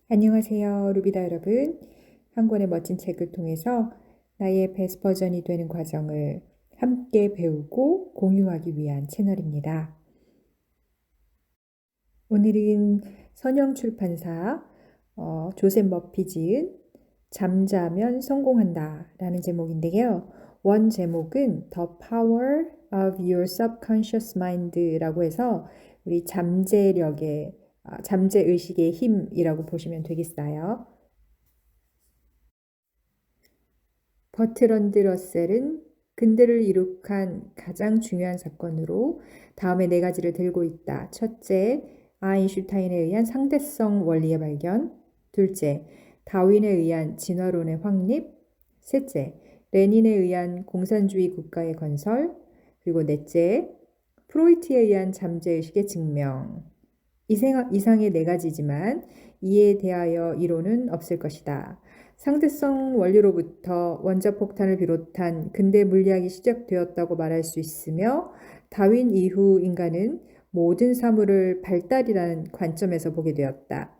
안녕하세요, 루비다 여러분. 한 권의 멋진 책을 통해서 나의 베스트 버전이 되는 과정을 함께 배우고 공유하기 위한 채널입니다. 오늘은 선영출판사 조셉 머피 지은 잠자면 성공한다 라는 제목인데요. 원 제목은 The Power of Your Subconscious Mind라고 해서 우리 잠재의식의 힘이라고 보시면 되겠어요. 버트런드 러셀은 근대를 이룩한 가장 중요한 사건으로 다음에 4가지를 들고 있다. 첫째, 아인슈타인에 의한 상대성 원리의 발견. 둘째, 다윈에 의한 진화론의 확립. 셋째, 레닌에 의한 공산주의 국가의 건설. 그리고 넷째, 프로이트에 의한 잠재의식의 증명. 이상의 4가지지만 이에 대하여 이론은 없을 것이다. 상대성 원리로부터 원자폭탄을 비롯한 근대 물리학이 시작되었다고 말할 수 있으며 다윈 이후 인간은 모든 사물을 발달이라는 관점에서 보게 되었다.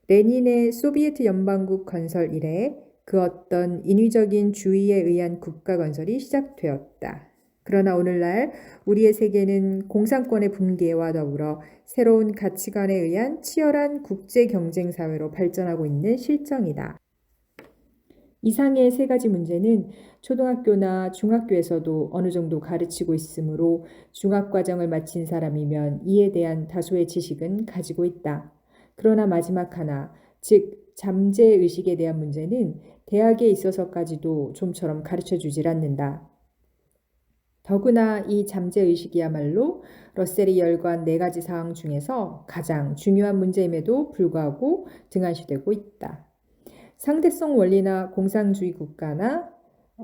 레닌의 소비에트 연방국 건설 이래 그 어떤 인위적인 주의에 의한 국가 건설이 시작되었다. 그러나 오늘날 우리의 세계는 공산권의 붕괴와 더불어 새로운 가치관에 의한 치열한 국제 경쟁 사회로 발전하고 있는 실정이다. 이상의 3가지 문제는 초등학교나 중학교에서도 어느 정도 가르치고 있으므로 중학과정을 마친 사람이면 이에 대한 다소의 지식은 가지고 있다. 그러나 마지막 하나, 즉 잠재의식에 대한 문제는 대학에 있어서까지도 좀처럼 가르쳐주질 않는다. 더구나 이 잠재의식이야말로 러셀이 열거한 4가지 사항 중에서 가장 중요한 문제임에도 불구하고 등한시되고 있다. 상대성 원리나 공산주의 국가나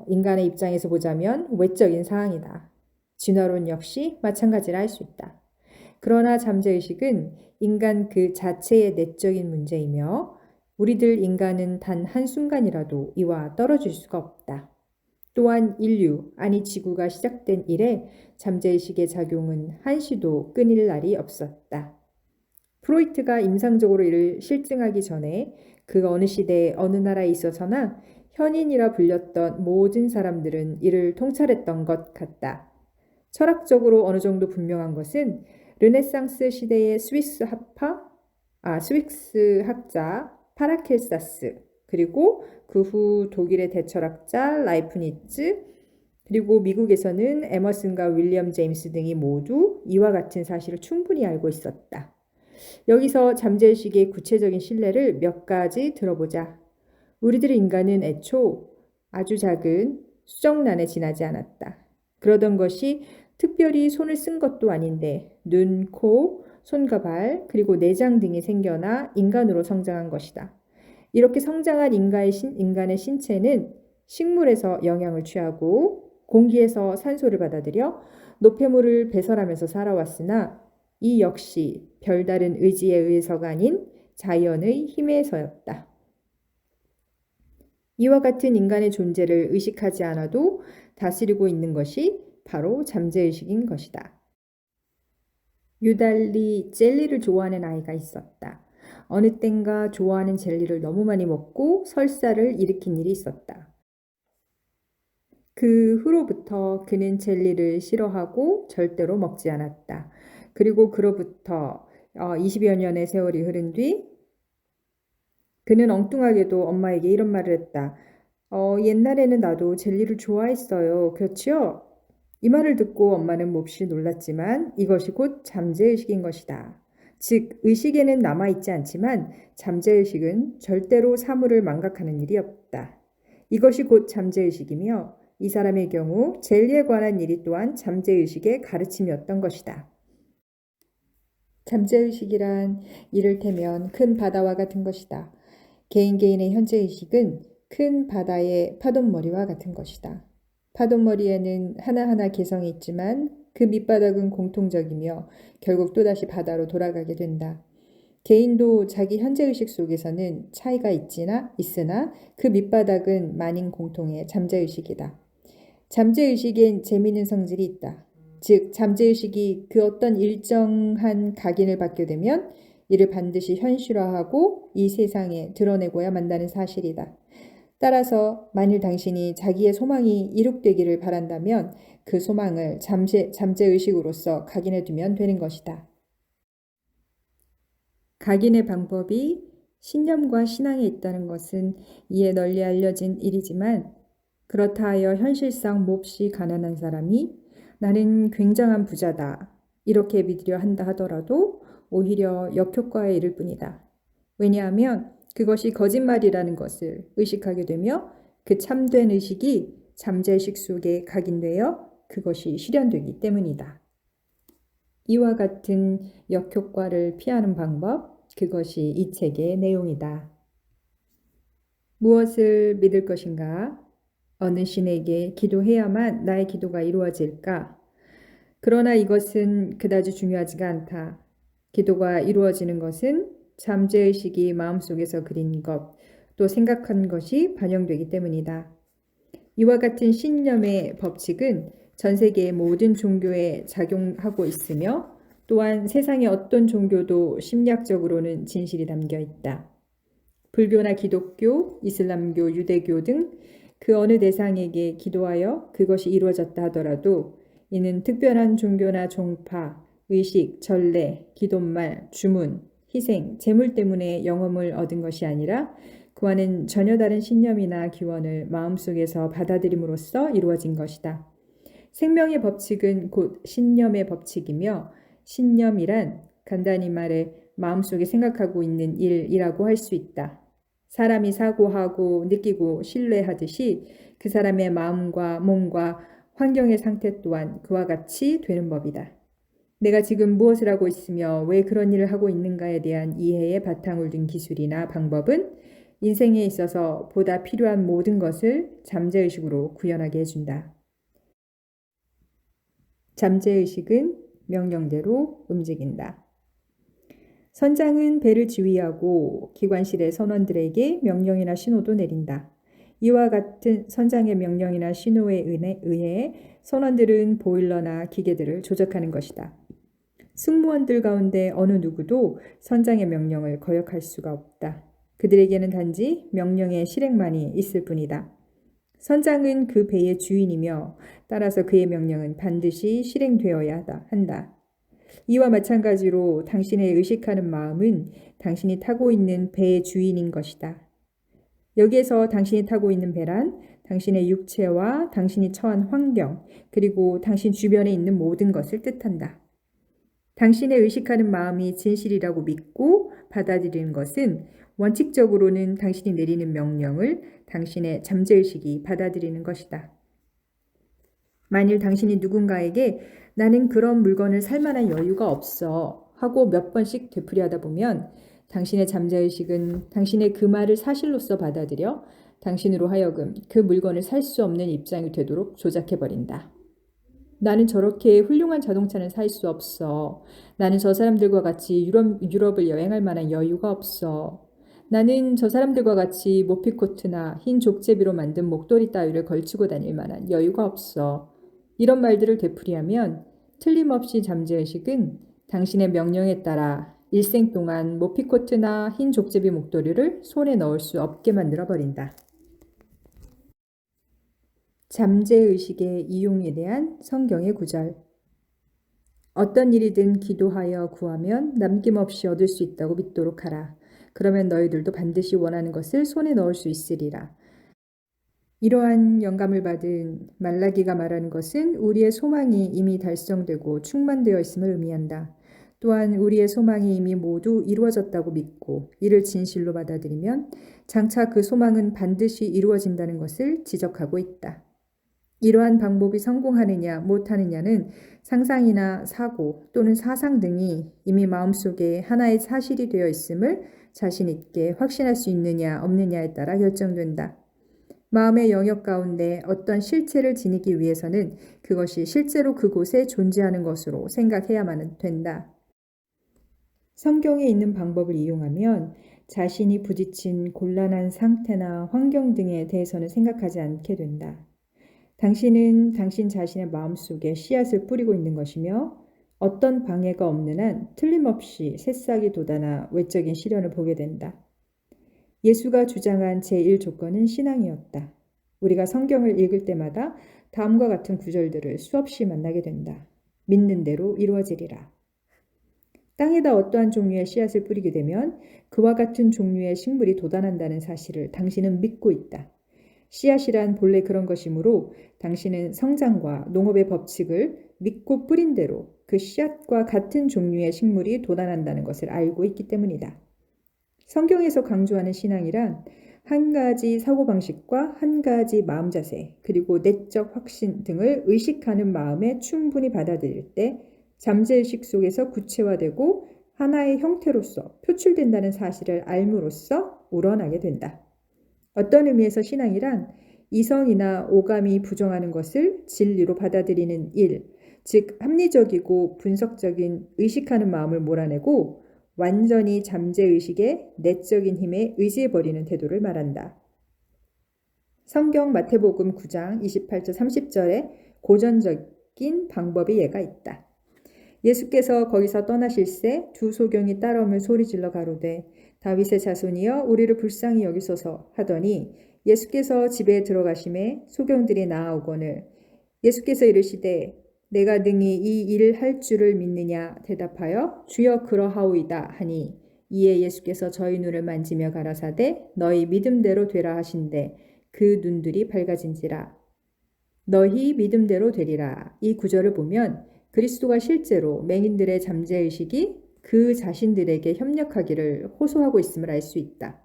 인간의 입장에서 보자면 외적인 사항이다. 진화론 역시 마찬가지라 할 수 있다. 그러나 잠재의식은 인간 그 자체의 내적인 문제이며 우리들 인간은 단 한순간이라도 이와 떨어질 수가 없다. 또한 인류, 아니 지구가 시작된 이래 잠재의식의 작용은 한시도 끊일 날이 없었다. 프로이트가 임상적으로 이를 실증하기 전에 그 어느 시대에 어느 나라에 있어서나 현인이라 불렸던 모든 사람들은 이를 통찰했던 것 같다. 철학적으로 어느 정도 분명한 것은 르네상스 시대의 스위스 학자 파라켈사스, 그리고 그 후 독일의 대철학자 라이프니츠, 그리고 미국에서는 에머슨과 윌리엄 제임스 등이 모두 이와 같은 사실을 충분히 알고 있었다. 여기서 잠재의식의 구체적인 신뢰를 몇 가지 들어보자. 우리들 인간은 애초 아주 작은 수정란에 지나지 않았다. 그러던 것이 특별히 손을 쓴 것도 아닌데 눈, 코, 손과 발, 그리고 내장 등이 생겨나 인간으로 성장한 것이다. 이렇게 성장한 인간의 신체는 식물에서 영양을 취하고 공기에서 산소를 받아들여 노폐물을 배설하면서 살아왔으나 이 역시 별다른 의지에 의해서가 아닌 자연의 힘에서였다. 이와 같은 인간의 존재를 의식하지 않아도 다스리고 있는 것이 바로 잠재의식인 것이다. 유달리 젤리를 좋아하는 아이가 있었다. 어느 땐가 좋아하는 젤리를 너무 많이 먹고 설사를 일으킨 일이 있었다. 그 후로부터 그는 젤리를 싫어하고 절대로 먹지 않았다. 그리고 그로부터 20여 년의 세월이 흐른 뒤 그는 엉뚱하게도 엄마에게 이런 말을 했다. 옛날에는 나도 젤리를 좋아했어요. 그렇지요? 이 말을 듣고 엄마는 몹시 놀랐지만 이것이 곧 잠재의식인 것이다. 즉 의식에는 남아있지 않지만 잠재의식은 절대로 사물을 망각하는 일이 없다. 이것이 곧 잠재의식이며 이 사람의 경우 젤리에 관한 일이 또한 잠재의식의 가르침이었던 것이다. 잠재의식이란 이를테면 큰 바다와 같은 것이다. 개인의 현재의식은 큰 바다의 파동머리와 같은 것이다. 파동머리에는 하나하나 개성이 있지만 그 밑바닥은 공통적이며 결국 또다시 바다로 돌아가게 된다. 개인도 자기 현재의식 속에서는 차이가 있으나 그 밑바닥은 만인 공통의 잠재의식이다. 잠재의식엔 재미있는 성질이 있다. 즉 잠재의식이 그 어떤 일정한 각인을 받게 되면 이를 반드시 현실화하고 이 세상에 드러내고야 만다는 사실이다. 따라서 만일 당신이 자기의 소망이 이룩되기를 바란다면 그 소망을 잠재의식으로서 각인해 두면 되는 것이다. 각인의 방법이 신념과 신앙에 있다는 것은 이에 널리 알려진 일이지만 그렇다 하여 현실상 몹시 가난한 사람이 나는 굉장한 부자다 이렇게 믿으려 한다 하더라도 오히려 역효과에 이를 뿐이다. 왜냐하면 그것이 거짓말이라는 것을 의식하게 되며 그 참된 의식이 잠재의식 속에 각인되어 그것이 실현되기 때문이다. 이와 같은 역효과를 피하는 방법, 그것이 이 책의 내용이다. 무엇을 믿을 것인가? 어느 신에게 기도해야만 나의 기도가 이루어질까? 그러나 이것은 그다지 중요하지가 않다. 기도가 이루어지는 것은 잠재의식이 마음속에서 그린 것, 또 생각한 것이 반영되기 때문이다. 이와 같은 신념의 법칙은 전 세계의 모든 종교에 작용하고 있으며 또한 세상의 어떤 종교도 심리학적으로는 진실이 담겨 있다. 불교나 기독교, 이슬람교, 유대교 등 그 어느 대상에게 기도하여 그것이 이루어졌다 하더라도 이는 특별한 종교나 종파, 의식, 전례, 기도말, 주문, 희생, 재물 때문에 영험을 얻은 것이 아니라 그와는 전혀 다른 신념이나 기원을 마음속에서 받아들임으로써 이루어진 것이다. 생명의 법칙은 곧 신념의 법칙이며 신념이란 간단히 말해 마음속에 생각하고 있는 일이라고 할 수 있다. 사람이 사고하고 느끼고 신뢰하듯이 그 사람의 마음과 몸과 환경의 상태 또한 그와 같이 되는 법이다. 내가 지금 무엇을 하고 있으며 왜 그런 일을 하고 있는가에 대한 이해에 바탕을 둔 기술이나 방법은 인생에 있어서 보다 필요한 모든 것을 잠재의식으로 구현하게 해준다. 잠재의식은 명령대로 움직인다. 선장은 배를 지휘하고 기관실의 선원들에게 명령이나 신호도 내린다. 이와 같은 선장의 명령이나 신호에 의해 선원들은 보일러나 기계들을 조작하는 것이다. 승무원들 가운데 어느 누구도 선장의 명령을 거역할 수가 없다. 그들에게는 단지 명령의 실행만이 있을 뿐이다. 선장은 그 배의 주인이며 따라서 그의 명령은 반드시 실행되어야 한다. 이와 마찬가지로 당신의 의식하는 마음은 당신이 타고 있는 배의 주인인 것이다. 여기에서 당신이 타고 있는 배란 당신의 육체와 당신이 처한 환경, 그리고 당신 주변에 있는 모든 것을 뜻한다. 당신의 의식하는 마음이 진실이라고 믿고 받아들이는 것은 원칙적으로는 당신이 내리는 명령을 당신의 잠재의식이 받아들이는 것이다. 만일 당신이 누군가에게 나는 그런 물건을 살 만한 여유가 없어 하고 몇 번씩 되풀이하다 보면 당신의 잠재의식은 당신의 그 말을 사실로서 받아들여 당신으로 하여금 그 물건을 살 수 없는 입장이 되도록 조작해버린다. 나는 저렇게 훌륭한 자동차는 살 수 없어. 나는 저 사람들과 같이 유럽을 여행할 만한 여유가 없어. 나는 저 사람들과 같이 모피코트나 흰 족제비로 만든 목도리 따위를 걸치고 다닐 만한 여유가 없어. 이런 말들을 되풀이하면 틀림없이 잠재의식은 당신의 명령에 따라 일생 동안 모피코트나 흰 족제비 목도리를 손에 넣을 수 없게 만들어버린다. 잠재의식의 이용에 대한 성경의 구절. 어떤 일이든 기도하여 구하면 남김없이 얻을 수 있다고 믿도록 하라. 그러면 너희들도 반드시 원하는 것을 손에 넣을 수 있으리라. 이러한 영감을 받은 말라기가 말하는 것은 우리의 소망이 이미 달성되고 충만되어 있음을 의미한다. 또한 우리의 소망이 이미 모두 이루어졌다고 믿고 이를 진실로 받아들이면 장차 그 소망은 반드시 이루어진다는 것을 지적하고 있다. 이러한 방법이 성공하느냐 못하느냐는 상상이나 사고 또는 사상 등이 이미 마음속에 하나의 사실이 되어 있음을 자신 있게 확신할 수 있느냐 없느냐에 따라 결정된다. 마음의 영역 가운데 어떤 실체를 지니기 위해서는 그것이 실제로 그곳에 존재하는 것으로 생각해야만 된다. 성경에 있는 방법을 이용하면 자신이 부딪힌 곤란한 상태나 환경 등에 대해서는 생각하지 않게 된다. 당신은 당신 자신의 마음속에 씨앗을 뿌리고 있는 것이며 어떤 방해가 없는 한 틀림없이 새싹이 돋아나 외적인 시련을 보게 된다. 예수가 주장한 제1조건은 신앙이었다. 우리가 성경을 읽을 때마다 다음과 같은 구절들을 수없이 만나게 된다. 믿는 대로 이루어지리라. 땅에다 어떠한 종류의 씨앗을 뿌리게 되면 그와 같은 종류의 식물이 돋아난다는 사실을 당신은 믿고 있다. 씨앗이란 본래 그런 것이므로 당신은 성장과 농업의 법칙을 믿고 뿌린 대로 그 씨앗과 같은 종류의 식물이 돋아난다는 것을 알고 있기 때문이다. 성경에서 강조하는 신앙이란 한 가지 사고방식과 한 가지 마음 자세, 그리고 내적 확신 등을 의식하는 마음에 충분히 받아들일 때 잠재의식 속에서 구체화되고 하나의 형태로서 표출된다는 사실을 알므로써 우러나게 된다. 어떤 의미에서 신앙이란 이성이나 오감이 부정하는 것을 진리로 받아들이는 일, 즉 합리적이고 분석적인 의식하는 마음을 몰아내고 완전히 잠재의식의 내적인 힘에 의지해버리는 태도를 말한다. 성경 마태복음 9장 28절 30절에 고전적인 방법의 예가 있다. 예수께서 거기서 떠나실새 두 소경이 따라오며 소리질러 가로되 다윗의 자손이여 우리를 불쌍히 여기소서 하더니 예수께서 집에 들어가심에 소경들이 나아오거늘 예수께서 이르시되 내가 능히 이 일을 할 줄을 믿느냐 대답하여 주여 그러하오이다 하니 이에 예수께서 저희 눈을 만지며 가라사대 너희 믿음대로 되라 하신대 그 눈들이 밝아진지라. 너희 믿음대로 되리라. 이 구절을 보면 그리스도가 실제로 맹인들의 잠재의식이 그 자신들에게 협력하기를 호소하고 있음을 알 수 있다.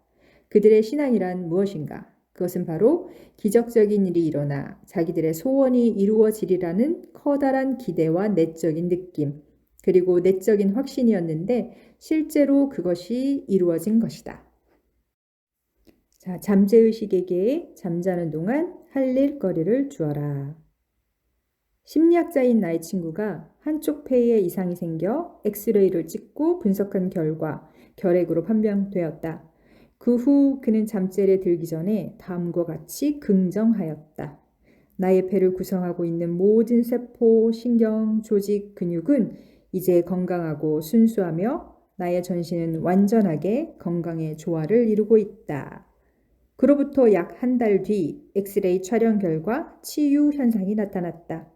그들의 신앙이란 무엇인가? 그것은 바로 기적적인 일이 일어나 자기들의 소원이 이루어지리라는 커다란 기대와 내적인 느낌, 그리고 내적인 확신이었는데 실제로 그것이 이루어진 것이다. 자, 잠재의식에게 잠자는 동안 할 일거리를 주어라. 심리학자인 나의 친구가 한쪽 폐에 이상이 생겨 엑스레이를 찍고 분석한 결과 결핵으로 판명되었다. 그 후 그는 잠자리에 들기 전에 다음과 같이 긍정하였다. 나의 폐를 구성하고 있는 모든 세포, 신경, 조직, 근육은 이제 건강하고 순수하며 나의 전신은 완전하게 건강의 조화를 이루고 있다. 그로부터 약 한 달 뒤 엑스레이 촬영 결과 치유 현상이 나타났다.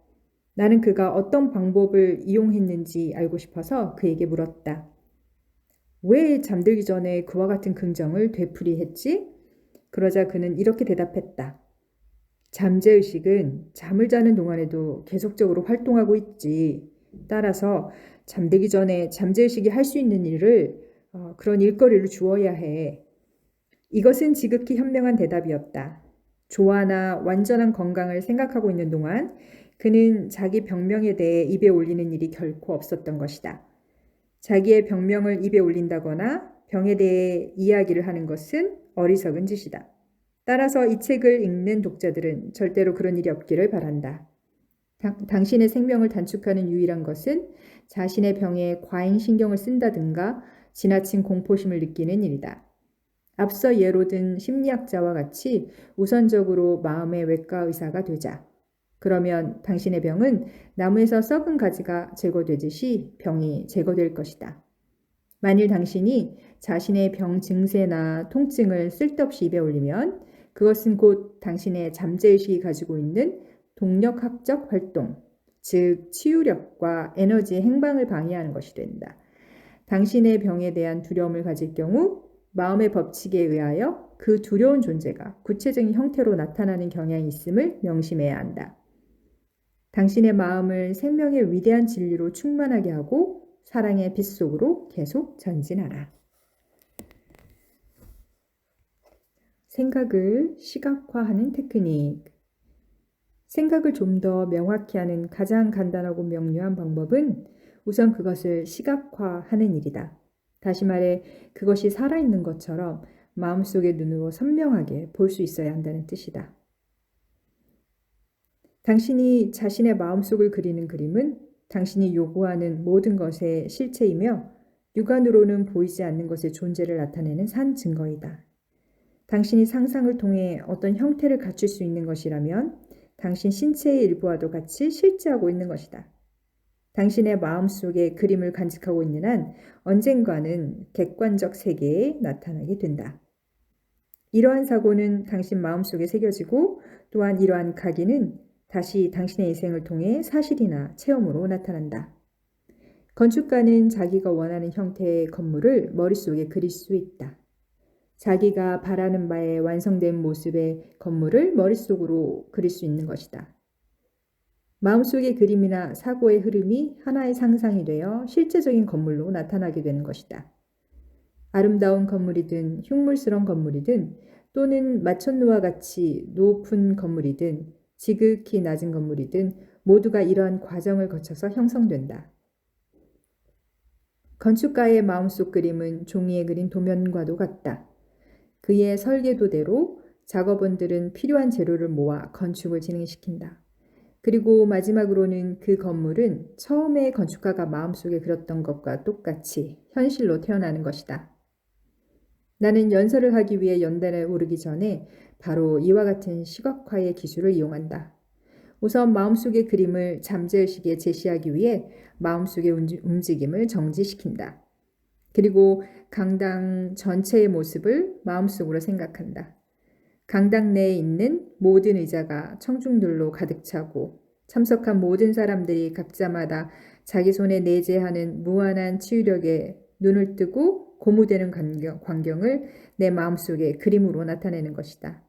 나는 그가 어떤 방법을 이용했는지 알고 싶어서 그에게 물었다. 왜 잠들기 전에 그와 같은 긍정을 되풀이했지? 그러자 그는 이렇게 대답했다. 잠재의식은 잠을 자는 동안에도 계속적으로 활동하고 있지. 따라서 잠들기 전에 잠재의식이 할 수 있는 일을 그런 일거리를 주어야 해. 이것은 지극히 현명한 대답이었다. 조화나 완전한 건강을 생각하고 있는 동안 그는 자기 병명에 대해 입에 올리는 일이 결코 없었던 것이다. 자기의 병명을 입에 올린다거나 병에 대해 이야기를 하는 것은 어리석은 짓이다. 따라서 이 책을 읽는 독자들은 절대로 그런 일이 없기를 바란다. 당신의 생명을 단축하는 유일한 것은 자신의 병에 과잉 신경을 쓴다든가 지나친 공포심을 느끼는 일이다. 앞서 예로 든 심리학자와 같이 우선적으로 마음의 외과 의사가 되자. 그러면 당신의 병은 나무에서 썩은 가지가 제거되듯이 병이 제거될 것이다. 만일 당신이 자신의 병 증세나 통증을 쓸데없이 입에 올리면 그것은 곧 당신의 잠재의식이 가지고 있는 동력학적 활동, 즉 치유력과 에너지의 행방을 방해하는 것이 된다. 당신의 병에 대한 두려움을 가질 경우 마음의 법칙에 의하여 그 두려운 존재가 구체적인 형태로 나타나는 경향이 있음을 명심해야 한다. 당신의 마음을 생명의 위대한 진리로 충만하게 하고 사랑의 빛 속으로 계속 전진하라. 생각을 시각화하는 테크닉. 생각을 좀 더 명확히 하는 가장 간단하고 명료한 방법은 우선 그것을 시각화하는 일이다. 다시 말해 그것이 살아있는 것처럼 마음속의 눈으로 선명하게 볼 수 있어야 한다는 뜻이다. 당신이 자신의 마음속을 그리는 그림은 당신이 요구하는 모든 것의 실체이며 육안으로는 보이지 않는 것의 존재를 나타내는 산 증거이다. 당신이 상상을 통해 어떤 형태를 갖출 수 있는 것이라면 당신 신체의 일부와도 같이 실제하고 있는 것이다. 당신의 마음속에 그림을 간직하고 있는 한 언젠가는 객관적 세계에 나타나게 된다. 이러한 사고는 당신 마음속에 새겨지고 또한 이러한 각인은 다시 당신의 인생을 통해 사실이나 체험으로 나타난다. 건축가는 자기가 원하는 형태의 건물을 머릿속에 그릴 수 있다. 자기가 바라는 바에 완성된 모습의 건물을 머릿속으로 그릴 수 있는 것이다. 마음속의 그림이나 사고의 흐름이 하나의 상상이 되어 실제적인 건물로 나타나게 되는 것이다. 아름다운 건물이든 흉물스러운 건물이든 또는 마천루와 같이 높은 건물이든 지극히 낮은 건물이든 모두가 이러한 과정을 거쳐서 형성된다. 건축가의 마음속 그림은 종이에 그린 도면과도 같다. 그의 설계도대로 작업원들은 필요한 재료를 모아 건축을 진행시킨다. 그리고 마지막으로는 그 건물은 처음에 건축가가 마음속에 그렸던 것과 똑같이 현실로 태어나는 것이다. 나는 연설을 하기 위해 연단에 오르기 전에 바로 이와 같은 시각화의 기술을 이용한다. 우선 마음속의 그림을 잠재의식에 제시하기 위해 마음속의 움직임을 정지시킨다. 그리고 강당 전체의 모습을 마음속으로 생각한다. 강당 내에 있는 모든 의자가 청중들로 가득 차고 참석한 모든 사람들이 각자마다 자기 손에 내재하는 무한한 치유력에 눈을 뜨고 고무되는 광경을 내 마음속에 그림으로 나타내는 것이다.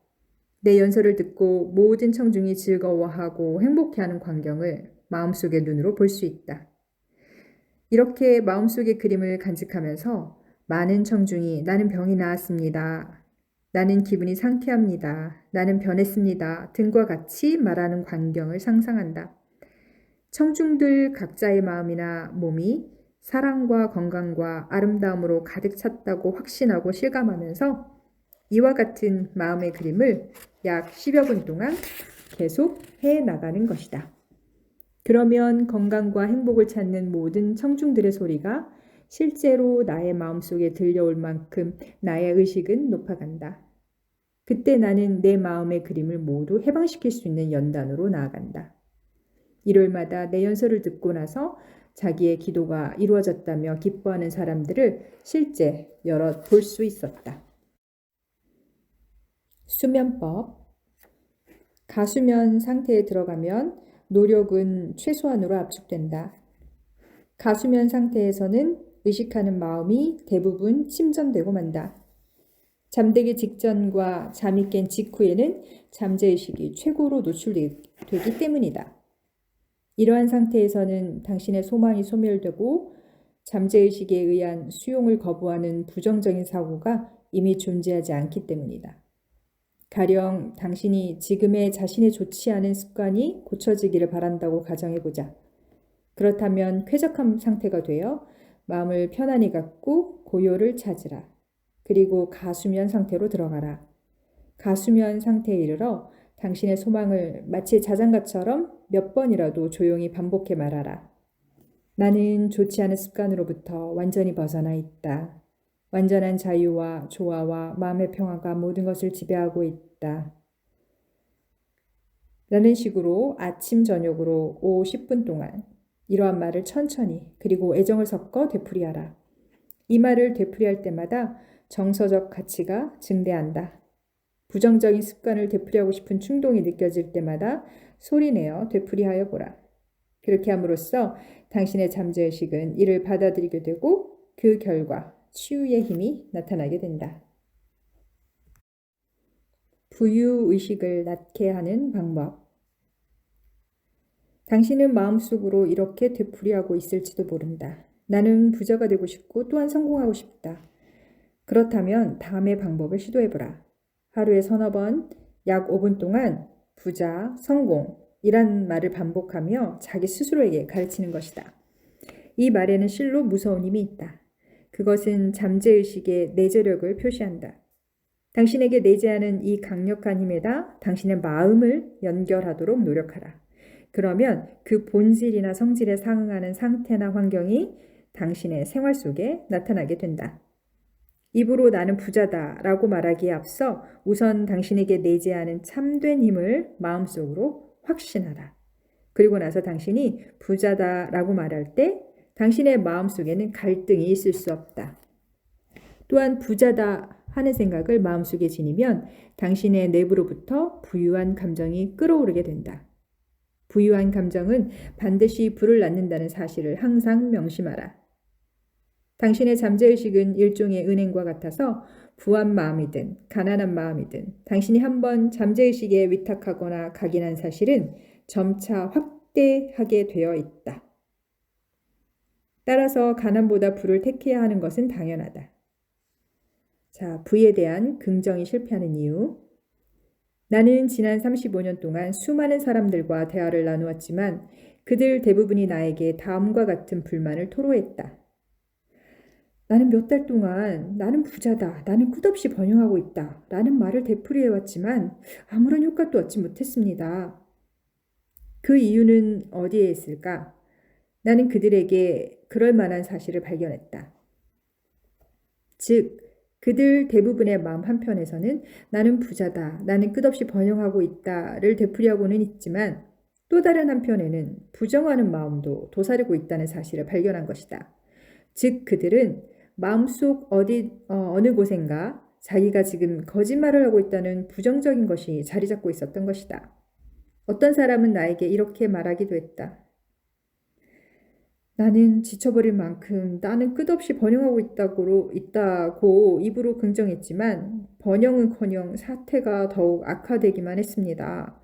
내 연설을 듣고 모든 청중이 즐거워하고 행복해하는 광경을 마음속의 눈으로 볼 수 있다. 이렇게 마음속의 그림을 간직하면서 많은 청중이 나는 병이 나았습니다. 나는 기분이 상쾌합니다. 나는 변했습니다. 등과 같이 말하는 광경을 상상한다. 청중들 각자의 마음이나 몸이 사랑과 건강과 아름다움으로 가득 찼다고 확신하고 실감하면서 이와 같은 마음의 그림을 약 10여 분 동안 계속 해 나가는 것이다. 그러면 건강과 행복을 찾는 모든 청중들의 소리가 실제로 나의 마음속에 들려올 만큼 나의 의식은 높아간다. 그때 나는 내 마음의 그림을 모두 해방시킬 수 있는 연단으로 나아간다. 일요일마다 내 연설을 듣고 나서 자기의 기도가 이루어졌다며 기뻐하는 사람들을 실제 여럿 볼 수 있었다. 수면법. 가수면 상태에 들어가면 노력은 최소한으로 압축된다. 가수면 상태에서는 의식하는 마음이 대부분 침전되고 만다. 잠들기 직전과 잠이 깬 직후에는 잠재의식이 최고로 노출되기 때문이다. 이러한 상태에서는 당신의 소망이 소멸되고 잠재의식에 의한 수용을 거부하는 부정적인 사고가 이미 존재하지 않기 때문이다. 가령 당신이 지금의 자신의 좋지 않은 습관이 고쳐지기를 바란다고 가정해보자. 그렇다면 쾌적한 상태가 되어 마음을 편안히 갖고 고요를 찾으라. 그리고 가수면 상태로 들어가라. 가수면 상태에 이르러 당신의 소망을 마치 자장가처럼 몇 번이라도 조용히 반복해 말하라. 나는 좋지 않은 습관으로부터 완전히 벗어나 있다. 완전한 자유와 조화와 마음의 평화가 모든 것을 지배하고 있다. 라는 식으로 아침 저녁으로 오후 10분 동안 이러한 말을 천천히 그리고 애정을 섞어 되풀이하라. 이 말을 되풀이할 때마다 정서적 가치가 증대한다. 부정적인 습관을 되풀이하고 싶은 충동이 느껴질 때마다 소리내어 되풀이하여 보라. 그렇게 함으로써 당신의 잠재의식은 이를 받아들이게 되고 그 결과 치유의 힘이 나타나게 된다. 부유의식을 낳게 하는 방법. 당신은 마음속으로 이렇게 되풀이하고 있을지도 모른다. 나는 부자가 되고 싶고 또한 성공하고 싶다. 그렇다면 다음의 방법을 시도해보라. 하루에 서너 번, 약 5분 동안 부자, 성공, 이란 말을 반복하며 자기 스스로에게 가르치는 것이다. 이 말에는 실로 무서운 힘이 있다. 그것은 잠재의식의 내재력을 표시한다. 당신에게 내재하는 이 강력한 힘에다 당신의 마음을 연결하도록 노력하라. 그러면 그 본질이나 성질에 상응하는 상태나 환경이 당신의 생활 속에 나타나게 된다. 입으로 나는 부자다 라고 말하기에 앞서 우선 당신에게 내재하는 참된 힘을 마음속으로 확신하라. 그리고 나서 당신이 부자다라고 말할 때 당신의 마음속에는 갈등이 있을 수 없다. 또한 부자다 하는 생각을 마음속에 지니면 당신의 내부로부터 부유한 감정이 끌어오르게 된다. 부유한 감정은 반드시 불을 낳는다는 사실을 항상 명심하라. 당신의 잠재의식은 일종의 은행과 같아서 부한 마음이든 가난한 마음이든 당신이 한번 잠재의식에 위탁하거나 각인한 사실은 점차 확대하게 되어 있다. 따라서 가난보다 부를 택해야 하는 것은 당연하다. 자, 부에 대한 긍정이 실패하는 이유. 나는 지난 35년 동안 수많은 사람들과 대화를 나누었지만 그들 대부분이 나에게 다음과 같은 불만을 토로했다. 나는 몇 달 동안 나는 부자다, 나는 끝없이 번영하고 있다 라는 말을 되풀이해왔지만 아무런 효과도 얻지 못했습니다. 그 이유는 어디에 있을까? 나는 그들에게 그럴 만한 사실을 발견했다. 즉, 그들 대부분의 마음 한편에서는 나는 부자다, 나는 끝없이 번영하고 있다를 되풀이하고는 있지만 또 다른 한편에는 부정하는 마음도 도사리고 있다는 사실을 발견한 것이다. 즉, 그들은 마음속 어느 곳엔가 자기가 지금 거짓말을 하고 있다는 부정적인 것이 자리 잡고 있었던 것이다. 어떤 사람은 나에게 이렇게 말하기도 했다. 나는 지쳐버릴 만큼 나는 끝없이 번영하고 있다고 입으로 긍정했지만 번영은커녕 사태가 더욱 악화되기만 했습니다.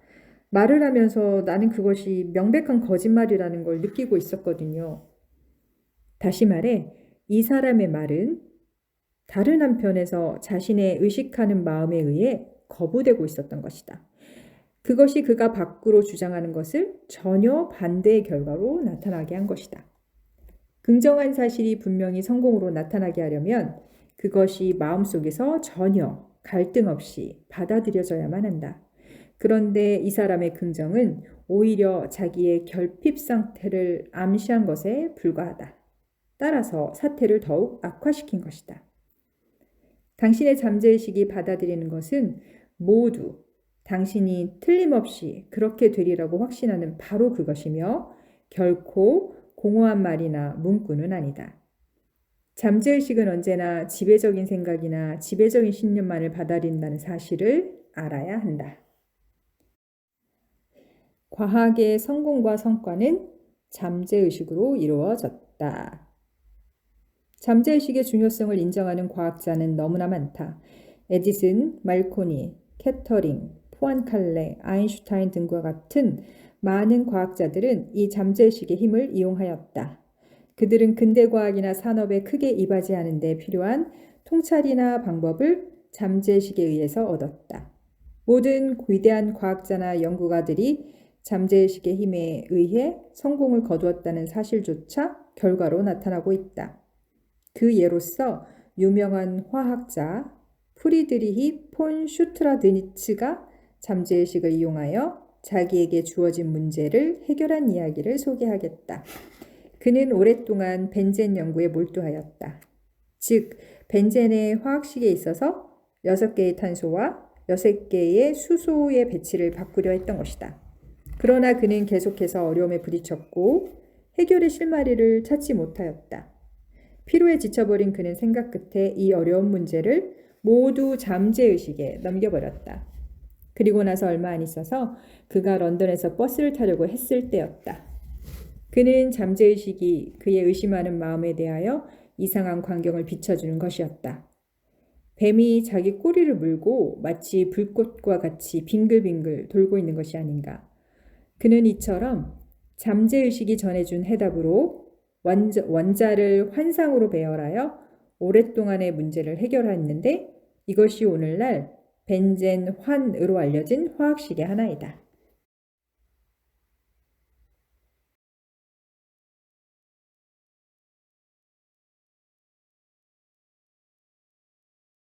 말을 하면서 나는 그것이 명백한 거짓말이라는 걸 느끼고 있었거든요. 다시 말해 이 사람의 말은 다른 한편에서 자신의 의식하는 마음에 의해 거부되고 있었던 것이다. 그것이 그가 밖으로 주장하는 것을 전혀 반대의 결과로 나타나게 한 것이다. 긍정한 사실이 분명히 성공으로 나타나게 하려면 그것이 마음속에서 전혀 갈등 없이 받아들여져야만 한다. 그런데 이 사람의 긍정은 오히려 자기의 결핍 상태를 암시한 것에 불과하다. 따라서 사태를 더욱 악화시킨 것이다. 당신의 잠재의식이 받아들이는 것은 모두 당신이 틀림없이 그렇게 되리라고 확신하는 바로 그것이며 결코 공허한 말이나 문구는 아니다. 잠재의식은 언제나 지배적인 생각이나 지배적인 신념만을 받아들인다는 사실을 알아야 한다. 과학의 성공과 성과는 잠재의식으로 이루어졌다. 잠재의식의 중요성을 인정하는 과학자는 너무나 많다. 에디슨, 말코니, 캐터링, 포안칼레, 아인슈타인 등과 같은 많은 과학자들은 이 잠재의식의 힘을 이용하였다. 그들은 근대과학이나 산업에 크게 이바지하는 데 필요한 통찰이나 방법을 잠재의식에 의해서 얻었다. 모든 위대한 과학자나 연구가들이 잠재의식의 힘에 의해 성공을 거두었다는 사실조차 결과로 나타나고 있다. 그 예로서 유명한 화학자 프리드리히 폰 슈트라드니츠가 잠재의식을 이용하여 자기에게 주어진 문제를 해결한 이야기를 소개하겠다. 그는 오랫동안 벤젠 연구에 몰두하였다. 즉, 벤젠의 화학식에 있어서 6개의 탄소와 6개의 수소의 배치를 바꾸려 했던 것이다. 그러나 그는 계속해서 어려움에 부딪혔고 해결의 실마리를 찾지 못하였다. 피로에 지쳐버린 그는 생각 끝에 이 어려운 문제를 모두 잠재의식에 넘겨버렸다. 그리고 나서 얼마 안 있어서 그가 런던에서 버스를 타려고 했을 때였다. 그는 잠재의식이 그의 의심하는 마음에 대하여 이상한 광경을 비춰주는 것이었다. 뱀이 자기 꼬리를 물고 마치 불꽃과 같이 빙글빙글 돌고 있는 것이 아닌가. 그는 이처럼 잠재의식이 전해준 해답으로 원자를 환상으로 배열하여 오랫동안의 문제를 해결했는데 이것이 오늘날 벤젠환으로 알려진 화학식의 하나이다.